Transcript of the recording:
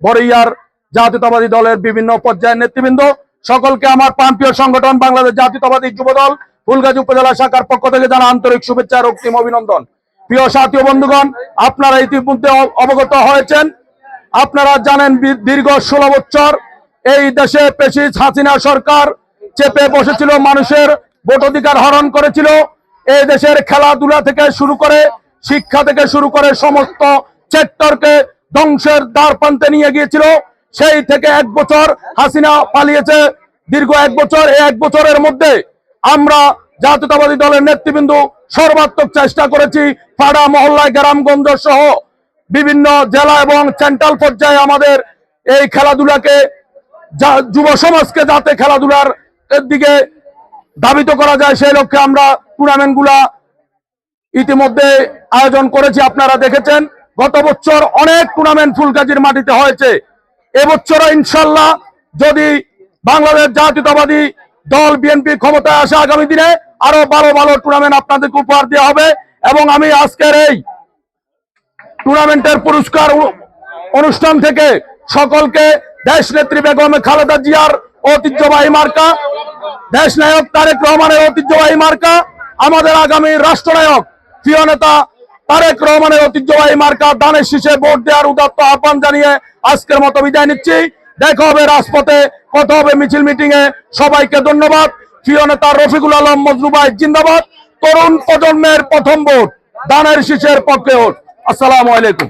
বড়ইয়ার জাতীয়তাবাদী দলের বিভিন্ন পর্যায়ের নেতৃবৃন্দ, সকলকে আমার প্রাণপ্রিয় সংগঠন বাংলাদেশ জাতীয়তাবাদী যুবদল ফুলগাজী উপজেলা শাখার পক্ষ থেকে জানা আন্তরিক শুভেচ্ছা ও অগ্রিম অভিনন্দন। প্রিয় সাথী ও বন্ধুগণ, আপনারা ইতিমধ্যে অবগত হয়েছেন, আপনারা জানেন দীর্ঘ 16 বছর এই দেশে ফ্যাসিস্ট হাসিনা সরকার চেপে বসেছিল, মানুষের ভোটাধিকার হরণ করেছিল। এই দেশের খেলাধুলা থেকে শুরু করে শিক্ষা থেকে শুরু করে সমস্ত সেক্টরকে ধ্বংসের দ্বার প্রান্তে নিয়ে গিয়েছিল। সেই থেকে 1 বছর হাসিনা পালিয়েছে, দীর্ঘ 1 বছর। এই 1 বছরের মধ্যে আমরা জাতীয়তাবাদী দলের নেতৃবৃন্দ সর্বাত্মক চেষ্টা করেছি, পাড়া মহল্লায় গ্রামগঞ্জ সহ বিভিন্ন জেলা এবং সেন্ট্রাল পর্যায়ে আমাদের এই খেলাধুলাকে, যুব সমাজকে যাতে খেলাধুলার দিকে ধাবিত করা যায়, সেই লক্ষ্যে আমরা টুর্নামেন্টগুলা ইতিমধ্যে আয়োজন করেছি। আপনারা দেখেছেন গত বছর অনেক টুর্নামেন্ট ফুলগাজীর মাটিতে হয়েছে। এবছরও ইনশাল্লাহ যদি বাংলাদেশ জাতীয়তাবাদী দল বিএনপি ক্ষমতায় আসে, আগামী দিনে আরো ভালো ভালো টুর্নামেন্ট আপনাদেরকে উপহার দেওয়া হবে। এবং আমি আজকের এই টুর্নামেন্টের পুরস্কার অনুষ্ঠান থেকে সকলকে দেশ নেত্রী বেগম খালেদা জিয়ার ঐতিহ্যবাহী মার্কা, দেশ নায়ক তারেক রহমানের ঐতিহ্যবাহী মার্কা, আমাদের আগামী রাষ্ট্রনায়ক প্রিয় নেতা তারেক রহমানের ঐতিহ্যবাহী মার্কা দানের শীষে ভোট দেওয়ার উদাত্ত আহ্বান জানিয়ে আজকের মতো বিদায় নিচ্ছি। দেখা হবে রাজপথে, কথা হবে মিছিল মিটিং এ। সবাইকে ধন্যবাদ। প্রিয় নেতা রফিকুল আলম মজনু ভাই জিন্দাবাদ। তরুণ প্রজন্মের প্রথম ভোট দানের শীষের পক্ষে হোক। আসসালামু আলাইকুম।